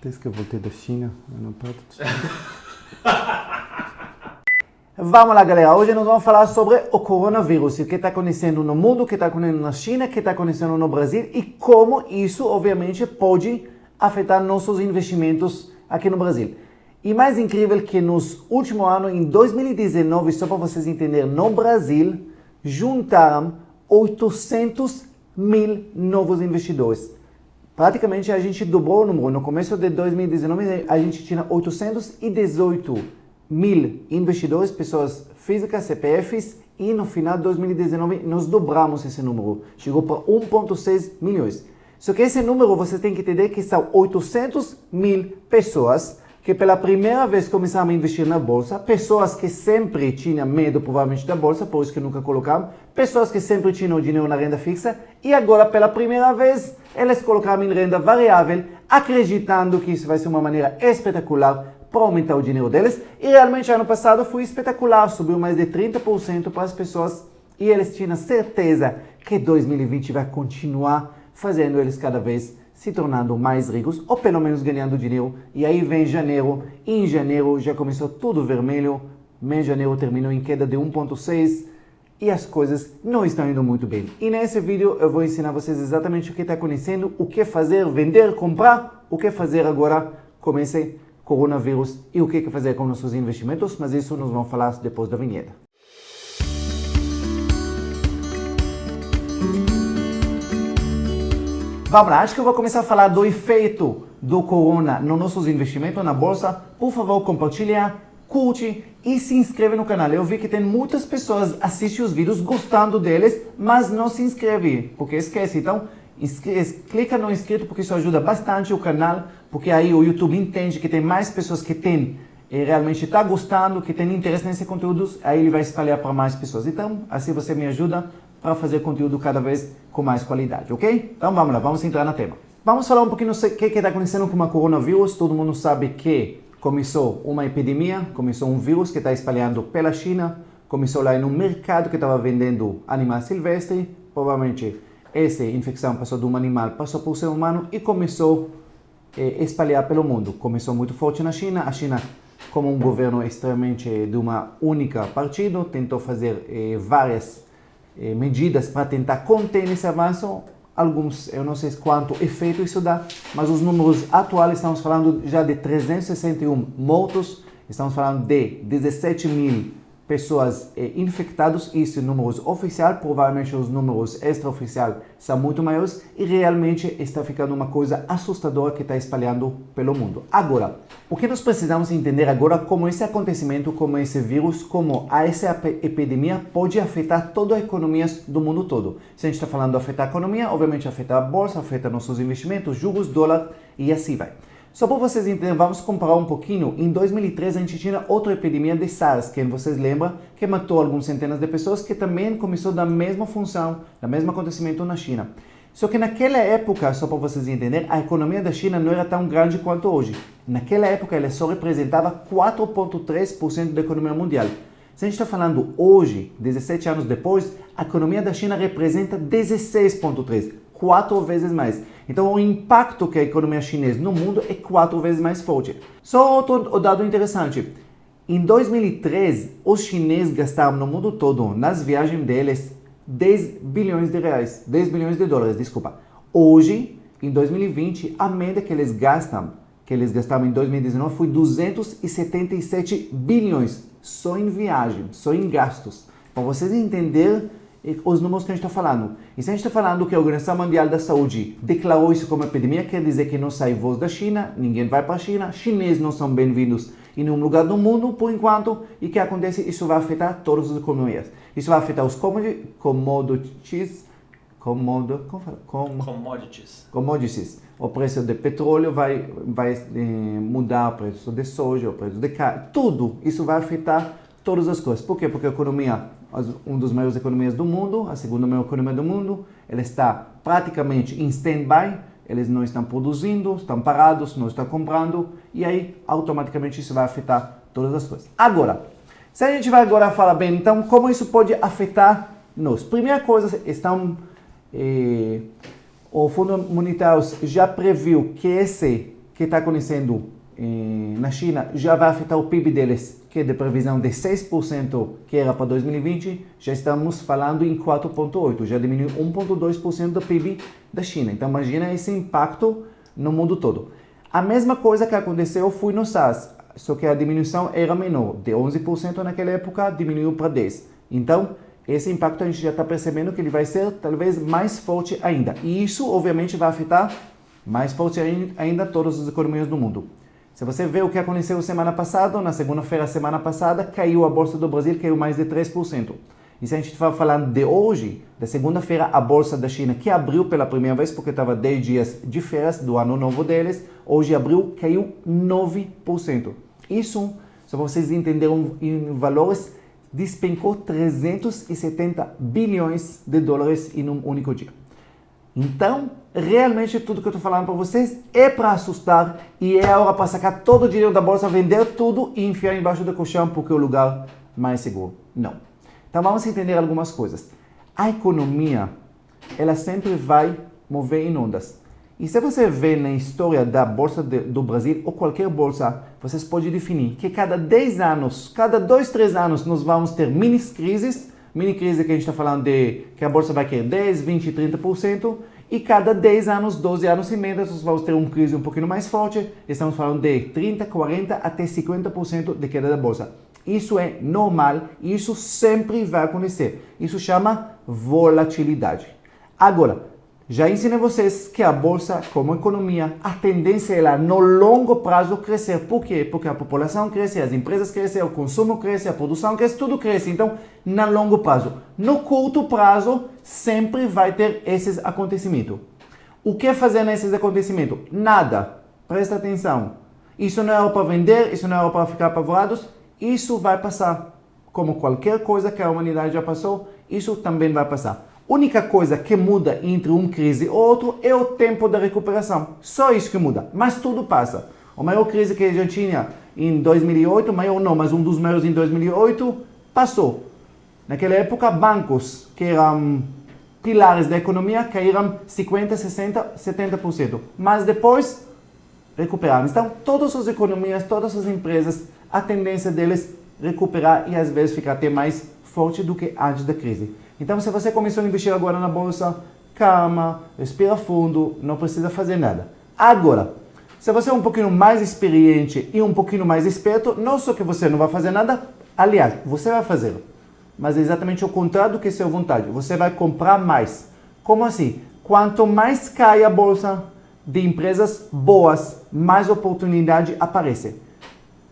Desde que eu voltei da China, eu não paro de... Vamos lá, galera. Hoje nós vamos falar sobre o coronavírus, o que está acontecendo no mundo, o que está acontecendo na China, o que está acontecendo no Brasil e como isso, obviamente, pode afetar nossos investimentos aqui no Brasil. E mais incrível que nos últimos anos, em 2019, só para vocês entenderem, no Brasil, juntaram 800 mil novos investidores. Praticamente a gente dobrou o número. No começo de 2019, a gente tinha 818 mil investidores, pessoas físicas, CPFs, e no final de 2019 nós dobramos esse número. Chegou para 1,6 milhões. Só que esse número você tem que entender que são 800 mil pessoas que pela primeira vez começaram a investir na bolsa, pessoas que sempre tinham medo provavelmente da bolsa, por isso que nunca colocaram, pessoas que sempre tinham o dinheiro na renda fixa e agora pela primeira vez elas colocaram em renda variável, acreditando que isso vai ser uma maneira espetacular para aumentar o dinheiro deles. E realmente ano passado foi espetacular, subiu mais de 30% para as pessoas e eles tinham certeza que 2020 vai continuar fazendo eles cada vez se tornando mais ricos, ou pelo menos ganhando dinheiro. E aí vem janeiro, e em janeiro já começou tudo vermelho, mês de janeiro terminou em queda de 1,6, e as coisas não estão indo muito bem. E nesse vídeo eu vou ensinar vocês exatamente o que está acontecendo, o que fazer, vender, comprar, o que fazer agora com esse coronavírus, e o que fazer com nossos investimentos, mas isso nós vamos falar depois da vinheta. Vamos lá, acho que eu vou começar a falar do efeito do corona nos nossos investimentos na bolsa. Por favor, compartilha, curte e se inscreve no canal. Eu vi que tem muitas pessoas que assistem os vídeos gostando deles, mas não se inscreve, porque esquece. Então, clica no inscrito, porque isso ajuda bastante o canal, porque aí o YouTube entende que tem mais pessoas que tem realmente está gostando, que tem interesse nesse conteúdo, aí ele vai espalhar para mais pessoas. Então, assim você me ajuda para fazer conteúdo cada vez com mais qualidade, ok? Então vamos lá, vamos entrar no tema. Vamos falar um pouquinho sobre o que está acontecendo com o coronavírus. Todo mundo sabe que começou uma epidemia, começou um vírus que está espalhando pela China, começou lá em um mercado que estava vendendo animal silvestre, provavelmente essa infecção passou de um animal, passou para o ser humano e começou a espalhar pelo mundo. Começou muito forte na China, a China como um governo extremamente de uma única partido, tentou fazer várias medidas para tentar conter esse avanço. Alguns, eu não sei quanto efeito isso dá, mas os números atuais, estamos falando já de 361 mortos, estamos falando de 17 mil pessoas infectadas, isso números oficiais, provavelmente os números extraoficiais são muito maiores e realmente está ficando uma coisa assustadora que está espalhando pelo mundo. Agora, o que nós precisamos entender agora como esse acontecimento, como esse vírus, como essa epidemia pode afetar toda a economia do mundo todo. Se a gente está falando de afetar a economia, obviamente afeta a bolsa, afeta nossos investimentos, juros, dólar e assim vai. Só para vocês entenderem, vamos comparar um pouquinho. Em 2013 a gente tinha outra epidemia de SARS, que vocês lembram, que matou algumas centenas de pessoas, que também começou da mesma função, do mesmo acontecimento na China. Só que naquela época, só para vocês entenderem, a economia da China não era tão grande quanto hoje. Naquela época ela só representava 4,3% da economia mundial. Se a gente está falando hoje, 17 anos depois, a economia da China representa 16,3%, 4 vezes mais. Então o impacto que a economia chinesa no mundo é 4 vezes mais forte. Só outro dado interessante. Em 2013, os chineses gastaram no mundo todo, nas viagens deles, 10 bilhões de reais, 10 bilhões de dólares, desculpa. Hoje, em 2020, a média que eles gastaram em 2019 foi 277 bilhões só em viagem, só em gastos. Para vocês entenderem os números que a gente está falando. E se a gente está falando que a Organização Mundial da Saúde declarou isso como epidemia, quer dizer que não sai voz da China, ninguém vai para a China, chineses não são bem-vindos em nenhum lugar do mundo, por enquanto, e o que acontece? Isso vai afetar todas as economias. Isso vai afetar os commodities. O preço de petróleo vai mudar, o preço de soja, o preço de carne, tudo. Isso vai afetar todas as coisas. Por quê? Porque a economia, uma das maiores economias do mundo, a segunda maior economia do mundo, ela está praticamente em stand-by, eles não estão produzindo, estão parados, não estão comprando, e aí automaticamente isso vai afetar todas as coisas. Agora, se a gente vai agora falar bem, então como isso pode afetar nós. Primeira coisa, o Fundo Monetário já previu que esse que está acontecendo na China já vai afetar o PIB deles, que é de previsão de 6%, que era para 2020, já estamos falando em 4,8%, já diminuiu 1,2% do PIB da China. Então imagina esse impacto no mundo todo. A mesma coisa que aconteceu foi no SARS, só que a diminuição era menor, de 11% naquela época diminuiu para 10%. Então, esse impacto a gente já está percebendo que ele vai ser talvez mais forte ainda. E isso, obviamente, vai afetar mais forte ainda todas as economias do mundo. Se você vê o que aconteceu semana passada, na segunda-feira, semana passada, caiu a Bolsa do Brasil, caiu mais de 3%. E se a gente está falando de hoje, da segunda-feira, a Bolsa da China, que abriu pela primeira vez, porque estava 10 dias de férias do ano novo deles, hoje abriu, caiu 9%. Isso, só para vocês entenderem em valores, despencou 370 bilhões de dólares em um único dia. Então, realmente tudo que eu estou falando para vocês é para assustar e é a hora para sacar todo o dinheiro da bolsa, vender tudo e enfiar embaixo do colchão porque é o lugar mais seguro. Não. Então vamos entender algumas coisas. A economia, ela sempre vai mover em ondas. E se você vê na história da Bolsa do Brasil ou qualquer bolsa, vocês podem definir que cada 10 anos, cada 2, 3 anos, nós vamos ter mini-crises. Mini-crise que a gente está falando de que a bolsa vai cair 10, 20, 30%. E cada 10 anos, 12 anos e meio, nós vamos ter uma crise um pouquinho mais forte. Estamos falando de 30, 40 até 50% de queda da bolsa. Isso é normal e isso sempre vai acontecer. Isso chama volatilidade. Agora, já ensinei vocês que a bolsa, como economia, a tendência é lá no longo prazo crescer. Por quê? Porque a população cresce, as empresas crescem, o consumo cresce, a produção cresce, tudo cresce. Então, no longo prazo. No curto prazo, sempre vai ter esses acontecimentos. O que fazer nesses acontecimentos? Nada. Presta atenção. Isso não é hora para vender, isso não é hora para ficar apavorados. Isso vai passar. Como qualquer coisa que a humanidade já passou, isso também vai passar. A única coisa que muda entre uma crise e outra é o tempo da recuperação. Só isso que muda. Mas tudo passa. A maior crise que a gente tinha em 2008, maior não, mas um dos maiores em 2008, passou. Naquela época, bancos, que eram pilares da economia, caíram 50%, 60%, 70%. Mas depois, recuperaram. Então, todas as economias, todas as empresas, a tendência deles é recuperar e às vezes ficar até mais forte do que antes da crise. Então, se você começou a investir agora na bolsa, calma, respira fundo, não precisa fazer nada. Agora, se você é um pouquinho mais experiente e um pouquinho mais esperto, não só que você não vai fazer nada, aliás, você vai fazer. Mas é exatamente o contrário do que é sua vontade. Você vai comprar mais. Como assim? Quanto mais cai a bolsa de empresas boas, mais oportunidade aparece.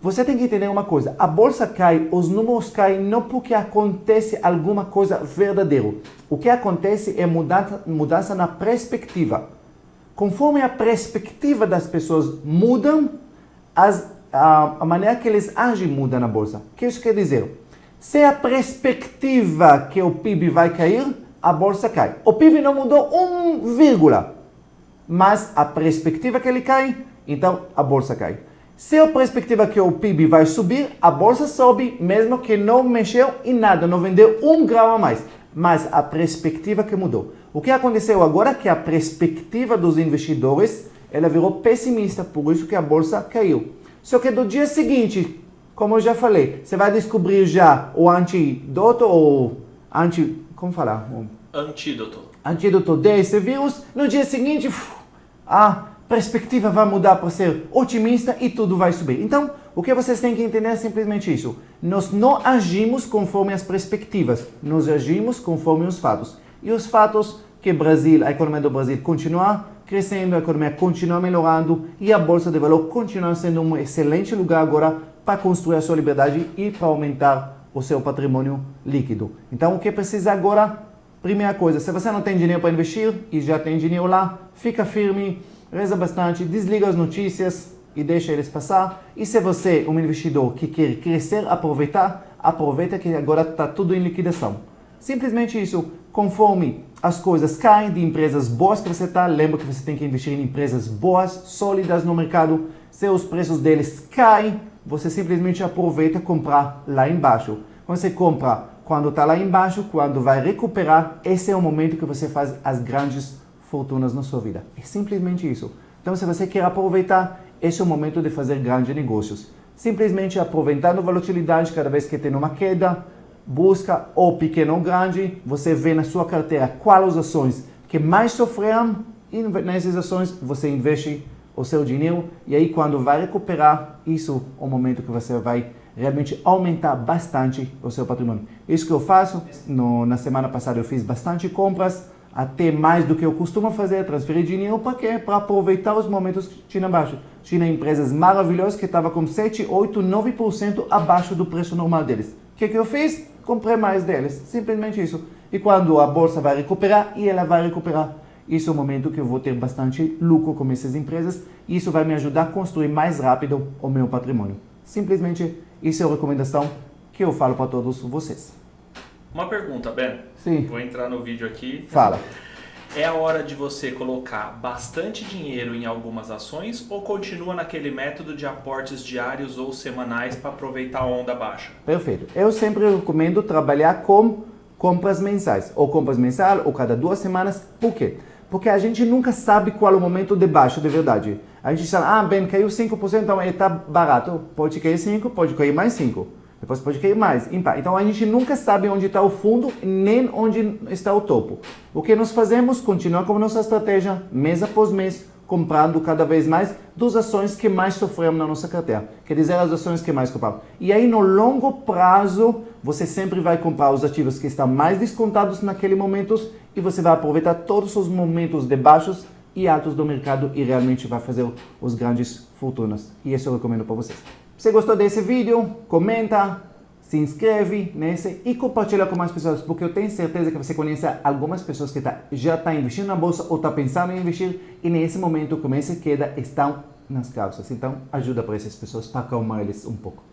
Você tem que entender uma coisa, a bolsa cai, os números caem não porque acontece alguma coisa verdadeira. O que acontece é mudança na perspectiva. Conforme a perspectiva das pessoas mudam, a maneira que eles agem muda na bolsa. O que isso quer dizer? Se a perspectiva que o PIB vai cair, a bolsa cai. O PIB não mudou 1, mas a perspectiva que ele cai, então a bolsa cai. Se a perspectiva que o PIB vai subir, a bolsa sobe, mesmo que não mexeu em nada, não vendeu 1 grau a mais. Mas a perspectiva que mudou. O que aconteceu agora é que a perspectiva dos investidores, ela virou pessimista, por isso que a bolsa caiu. Só que do dia seguinte, como eu já falei, você vai descobrir já o antídoto ou como falar? Antídoto desse vírus. No dia seguinte, a perspectiva vai mudar para ser otimista e tudo vai subir. Então, o que vocês têm que entender é simplesmente isso. Nós não agimos conforme as perspectivas, nós agimos conforme os fatos. E os fatos que a economia do Brasil continua crescendo, a economia continua melhorando e a Bolsa de Valores continua sendo um excelente lugar agora para construir a sua liberdade e para aumentar o seu patrimônio líquido. Então, o que precisa agora? Primeira coisa, se você não tem dinheiro para investir e já tem dinheiro lá, fica firme, reza bastante, desliga as notícias e deixa eles passar. E se você é um investidor que quer crescer, aproveita que agora está tudo em liquidação. Simplesmente isso, conforme as coisas caem de empresas boas que você está, lembra que você tem que investir em empresas boas, sólidas no mercado. Se os preços deles caem, você simplesmente aproveita e comprar lá embaixo. Quando você compra quando está lá embaixo, quando vai recuperar, esse é o momento que você faz as grandes fortunas na sua vida. É simplesmente isso. Então, se você quer aproveitar, esse é o momento de fazer grandes negócios. Simplesmente aproveitando a volatilidade cada vez que tem uma queda, busca ou pequeno ou grande, você vê na sua carteira quais as ações que mais sofreram e nessas ações você investe o seu dinheiro e aí quando vai recuperar, isso é o momento que você vai realmente aumentar bastante o seu patrimônio. Isso que eu faço, na semana passada eu fiz bastante compras, até mais do que eu costumo fazer, transferir dinheiro para quê? Para aproveitar os momentos que tinha abaixo. Tinha empresas maravilhosas que estavam com 7, 8, 9% abaixo do preço normal deles. O que eu fiz? Comprei mais deles, simplesmente isso. E quando a bolsa vai recuperar, e ela vai recuperar, isso é o momento que eu vou ter bastante lucro com essas empresas, e isso vai me ajudar a construir mais rápido o meu patrimônio. Simplesmente, isso é a recomendação que eu falo para todos vocês. Uma pergunta, Ben. Sim. Vou entrar no vídeo aqui. Fala. É a hora de você colocar bastante dinheiro em algumas ações ou continua naquele método de aportes diários ou semanais para aproveitar a onda baixa? Perfeito. Eu sempre recomendo trabalhar com compras mensais, ou compras mensais, ou cada 2 semanas. Por quê? Porque a gente nunca sabe qual é o momento de baixa de verdade. A gente fala, bem, caiu 5%, então está barato. Pode cair 5%, pode cair mais 5%. Depois pode cair mais. Então a gente nunca sabe onde está o fundo, nem onde está o topo. O que nós fazemos? Continuar com a nossa estratégia, mês após mês, comprando cada vez mais das ações que mais sofreram na nossa carteira. Quer dizer, as ações que mais compraram. E aí, no longo prazo, você sempre vai comprar os ativos que estão mais descontados naquele momento e você vai aproveitar todos os momentos de baixos e altos do mercado e realmente vai fazer os grandes fortunas. E isso eu recomendo para vocês. Se gostou desse vídeo, comenta, se inscreve nesse e compartilha com mais pessoas, porque eu tenho certeza que você conhece algumas pessoas que já estão investindo na bolsa ou estão pensando em investir e nesse momento, com essa queda, estão nas calças. Então, ajuda para essas pessoas para acalmar eles um pouco.